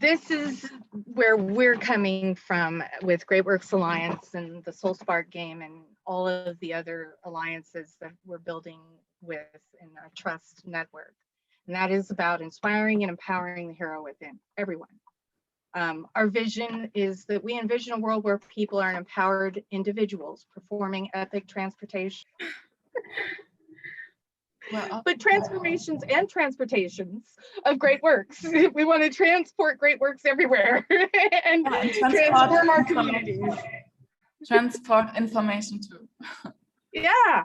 this is where we're coming from with Great Works Alliance and the SoulSpark Game and all of the other alliances that we're building with in our trust network. And that is about inspiring and empowering the hero within everyone. Our vision is that we envision a world where people are empowered individuals performing epic transportation. Well, but transformations and transportations of great works. We want to transport great works everywhere and transform our communities. Transport information too. Yeah.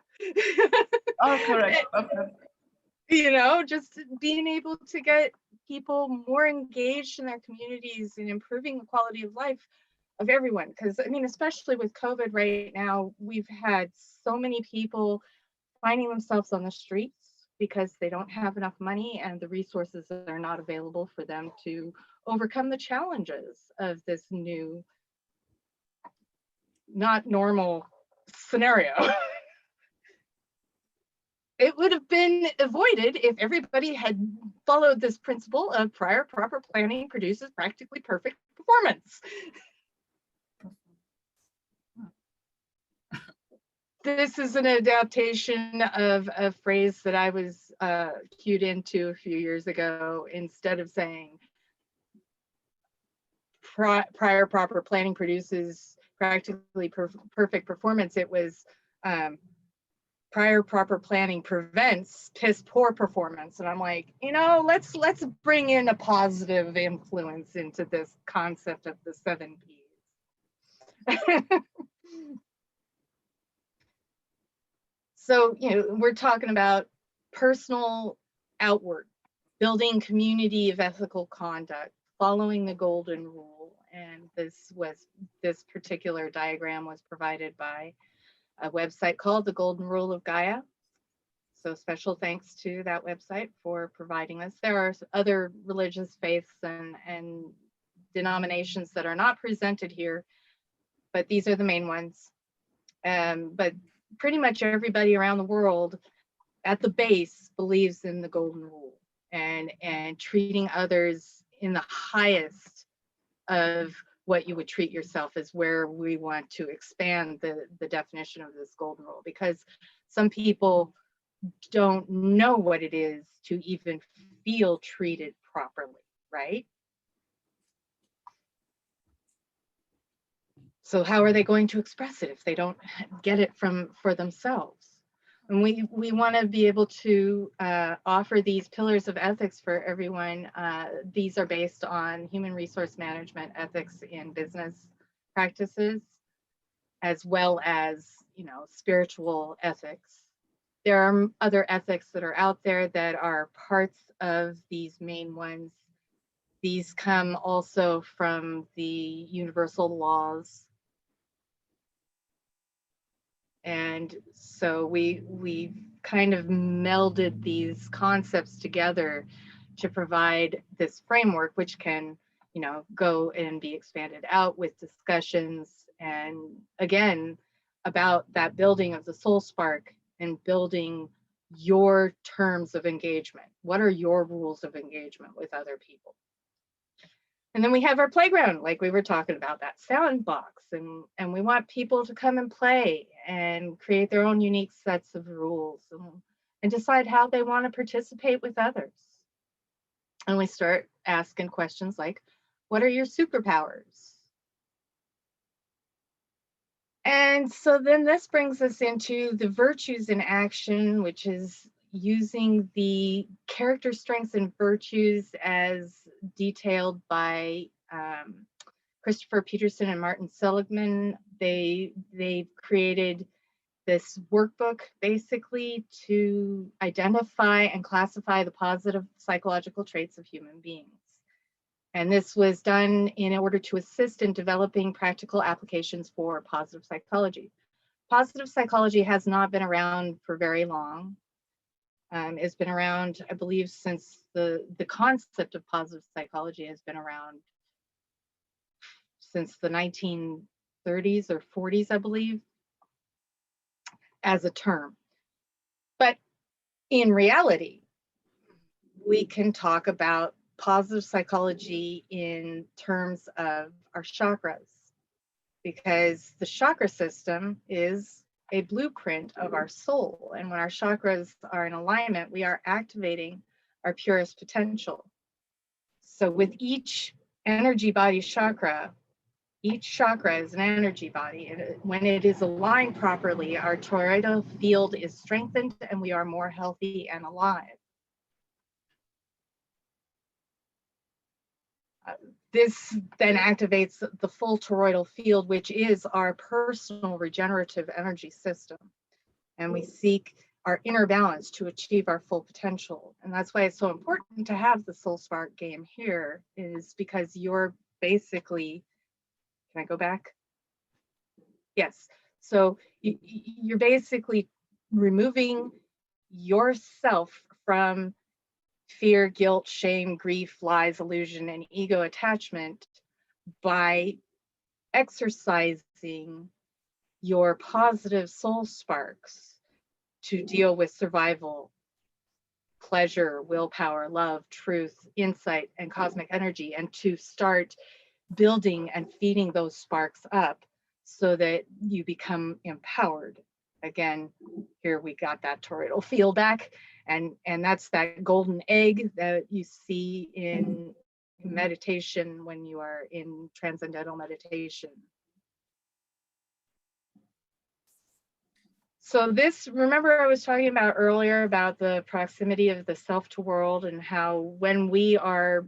Oh, correct. Okay. You know, just being able to get people more engaged in their communities and improving the quality of life of everyone. Because I mean, especially with COVID right now, we've had so many people finding themselves on the streets because they don't have enough money and the resources are not available for them to overcome the challenges of this new, not normal scenario. It would have been avoided if everybody had followed this principle of prior proper planning produces practically perfect performance. This is an adaptation of a phrase that I was cued into a few years ago. Instead of saying prior proper planning produces practically perfect performance, it was prior proper planning prevents piss poor performance. And I'm like, you know, let's bring in a positive influence into this concept of the 7 Ps. So, you know, we're talking about personal outward, building community of ethical conduct, following the golden rule. And this particular diagram was provided by a website called the Golden Rule of Gaia. So special thanks to that website for providing this. There are other religious faiths and denominations that are not presented here, but these are the main ones. But pretty much everybody around the world at the base believes in the golden rule and treating others in the highest of what you would treat yourself is where we want to expand the definition of this golden rule, because some people don't know what it is to even feel treated properly, right? So how are they going to express it if they don't get it for themselves? And we want to be able to offer these pillars of ethics for everyone. These are based on human resource management ethics in business practices, as well as, you know, spiritual ethics. There are other ethics that are out there that are parts of these main ones. These come also from the universal laws. And so we kind of melded these concepts together to provide this framework, which can, you know, go and be expanded out with discussions. And again, about that building of the soul spark and building your terms of engagement. What are your rules of engagement with other people? And then we have our playground, like we were talking about, that sandbox, and we want people to come and play and create their own unique sets of rules and decide how they want to participate with others. And we start asking questions like, what are your superpowers? And so then this brings us into the virtues in action, which is using the character strengths and virtues as detailed by Christopher Peterson and Martin Seligman. They've created this workbook basically to identify and classify the positive psychological traits of human beings. And this was done in order to assist in developing practical applications for positive psychology. Positive psychology has not been around for very long. It's been around, I believe, since the concept of positive psychology has been around since the 1930s or 40s, I believe, as a term. But in reality, we can talk about positive psychology in terms of our chakras, because the chakra system is a blueprint of our soul. And when our chakras are in alignment, we are activating our purest potential. So with each energy body chakra, each chakra is an energy body. And when it is aligned properly, our toroidal field is strengthened and we are more healthy and alive. This then activates the full toroidal field, which is our personal regenerative energy system. And we seek our inner balance to achieve our full potential. And that's why it's so important to have the SoulSpark game here, is because you're basically, can I go back? Yes. So you're basically removing yourself from fear, guilt, shame, grief, lies, illusion, and ego attachment by exercising your positive soul sparks to deal with survival, pleasure, willpower, love, truth, insight, and cosmic energy, and to start building and feeding those sparks up so that you become empowered. Again, here we got that toroidal field back, and that's that golden egg that you see in meditation when you are in transcendental meditation. So this, remember I was talking about earlier about the proximity of the self to world, and how when we are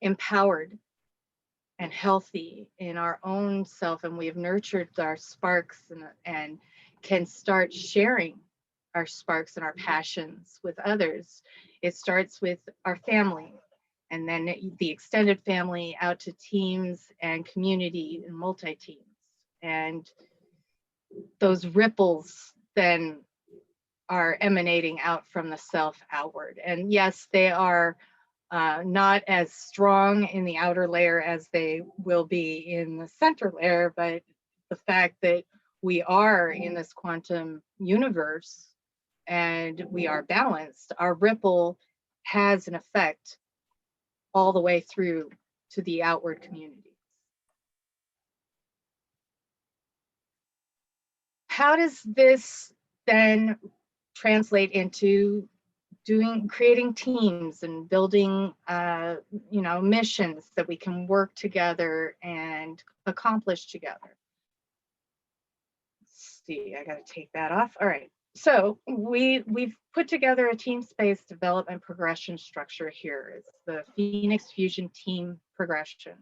empowered and healthy in our own self, and we have nurtured our sparks and can start sharing our sparks and our passions with others. It starts with our family, and then the extended family out to teams and community and multi-teams. And those ripples then are emanating out from the self outward. And yes, they are not as strong in the outer layer as they will be in the center layer, but the fact that we are in this quantum universe and we are balanced, our ripple has an effect all the way through to the outward communities. How does this then translate into creating teams and building missions that we can work together and accomplish together? Let's see, I got to take that off. All right, so we've put together a team space development progression structure here. It's the Phoenix Fusion team progression,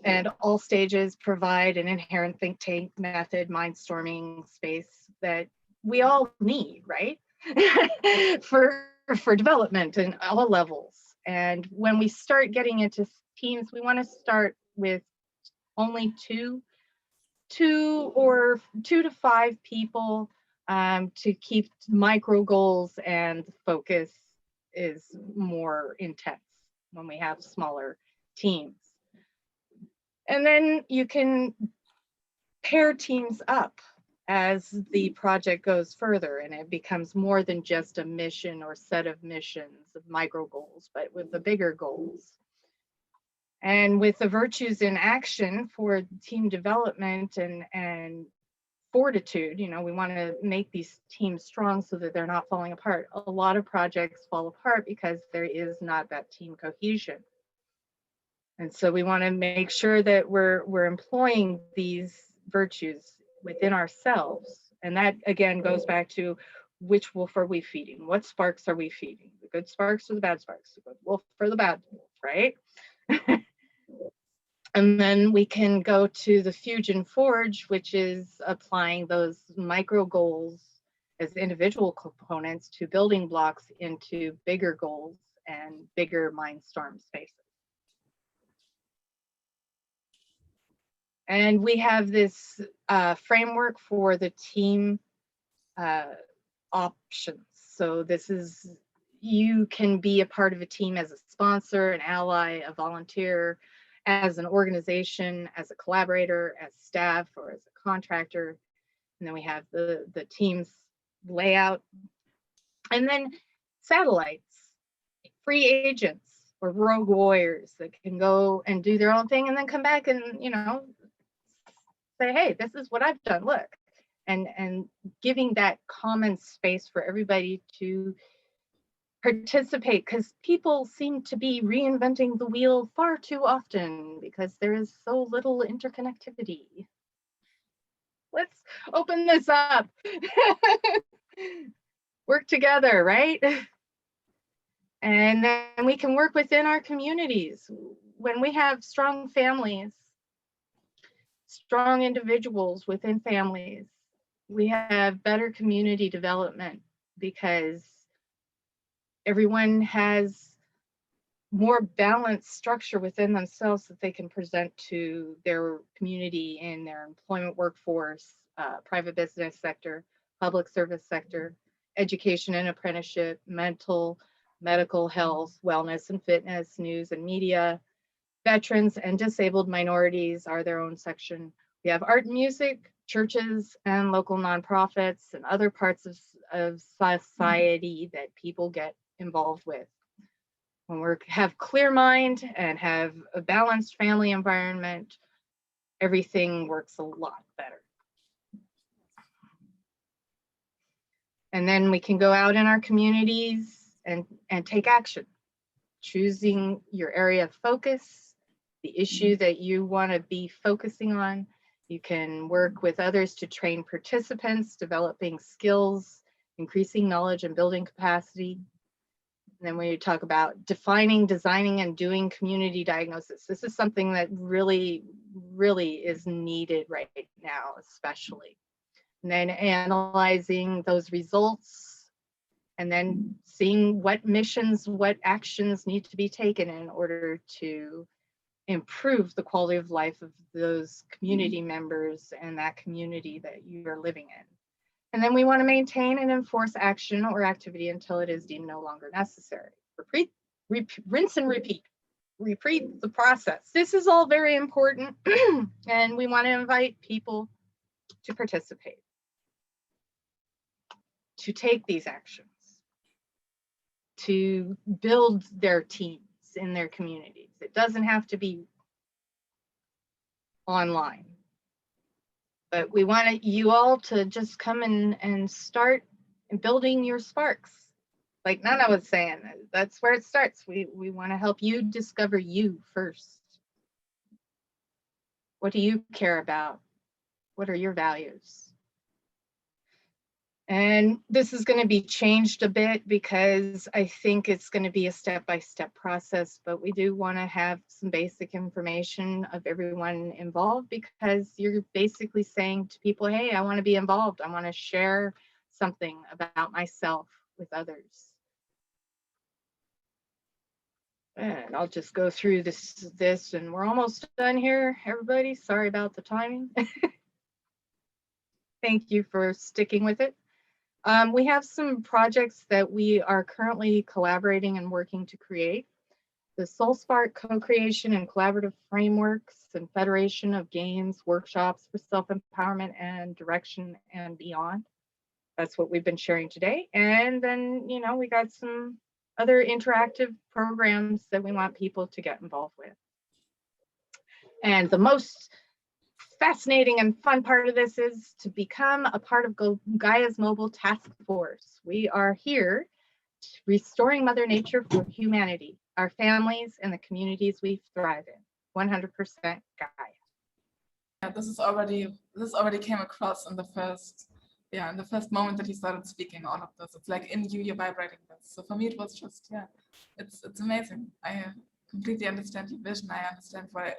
and all stages provide an inherent think tank method, mindstorming space that we all need, right? for development in all levels. And when we start getting into teams, we want to start with only two to five people to keep micro goals, and focus is more intense when we have smaller teams. And then you can pair teams up as the project goes further, and it becomes more than just a mission or set of missions of micro goals, but with the bigger goals. And with the virtues in action for team development and fortitude, we want to make these teams strong so that they're not falling apart. A lot of projects fall apart because there is not that team cohesion. And so we want to make sure that we're employing these virtues within ourselves. And that again goes back to, which wolf are we feeding? What sparks are we feeding? The good sparks or the bad sparks? The good wolf or the bad wolf, right? And then we can go to the Fusion Forge, which is applying those micro goals as individual components to building blocks into bigger goals and bigger mindstorm spaces. And we have this framework for the team options. So this is, you can be a part of a team as a sponsor, an ally, a volunteer, as an organization, as a collaborator, as staff, or as a contractor. And then we have the team's layout. And then satellites free agents or rogue warriors that can go and do their own thing and then come back and, you know, say, hey, this is what I've done, look. And giving that common space for everybody to participate, because people seem to be reinventing the wheel far too often because there is so little interconnectivity. Let's open this up. Work together, right? And then we can work within our communities. When we have strong families, strong individuals within families, we have better community development because everyone has more balanced structure within themselves that they can present to their community in their employment workforce, private business sector, public service sector, education and apprenticeship, medical health, wellness and fitness, news and media. Veterans and disabled minorities are their own section. We have art and music, churches and local nonprofits and other parts of society that people get involved with. When we have clear mind and have a balanced family environment, everything works a lot better. And then we can go out in our communities and take action, choosing your area of focus, the issue that you want to be focusing on. You can work with others to train participants, developing skills, increasing knowledge and building capacity. And then we talk about defining, designing, and doing community diagnosis. This is something that really, really is needed right now, especially. And then analyzing those results, and then seeing what missions, what actions need to be taken in order to improve the quality of life of those community members and that community that you are living in. And then we want to maintain and enforce action or activity until it is deemed no longer necessary. Rinse and repeat. Repeat the process. This is all very important, and we want to invite people to participate, to take these actions, to build their teams in their communities. It doesn't have to be online. But we want you all to just come and start building your sparks. Like Nana was saying, that's where it starts. We want to help you discover you first. What do you care about? What are your values? And this is going to be changed a bit because I think it's going to be a step-by-step process, but we do want to have some basic information of everyone involved, because you're basically saying to people, hey, I want to be involved. I want to share something about myself with others. And I'll just go through this and we're almost done here, everybody. Sorry about the timing. Thank you for sticking with it. We have some projects that we are currently collaborating and working to create. The SoulSpark co-creation and collaborative frameworks and federation of games, workshops for self-empowerment and direction and beyond. That's what we've been sharing today. And then, you know, we got some other interactive programs that we want people to get involved with. And the most fascinating and fun part of this is to become a part of Gaia's Mobile Task Force. We are here restoring Mother Nature for humanity, our families, and the communities we thrive in. 100% Gaia. Yeah, this already came across in the first moment that he started speaking all of this. It's like in you, you're vibrating this. So for me, it was just, yeah, it's amazing. I completely understand your vision. I understand why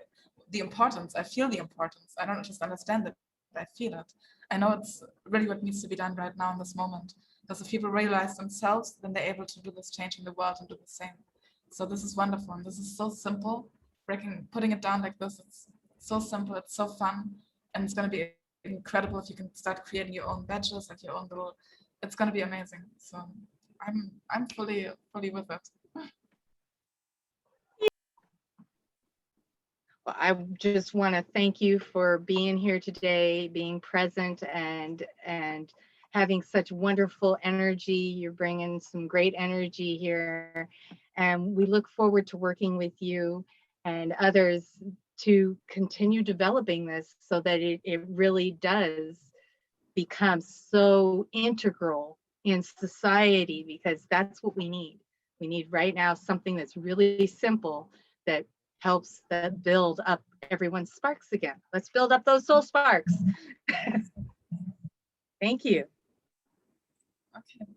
the importance. I feel the importance. I don't just understand it, I feel it. I know it's really what needs to be done right now in this moment. Because if people realize themselves, then they're able to do this change in the world and do the same. So this is wonderful. And this is so simple. Putting it down like this, it's so simple, it's so fun. And it's going to be incredible if you can start creating your own badges and your own little, it's going to be amazing. So I'm fully with it. Well, I just want to thank you for being here today, being present, and having such wonderful energy. You're bringing some great energy here. And we look forward to working with you and others to continue developing this so that it really does become so integral in society, because that's what we need. We need right now something that's really simple that helps that build up everyone's sparks again. Let's build up those soul sparks. Thank you. Okay.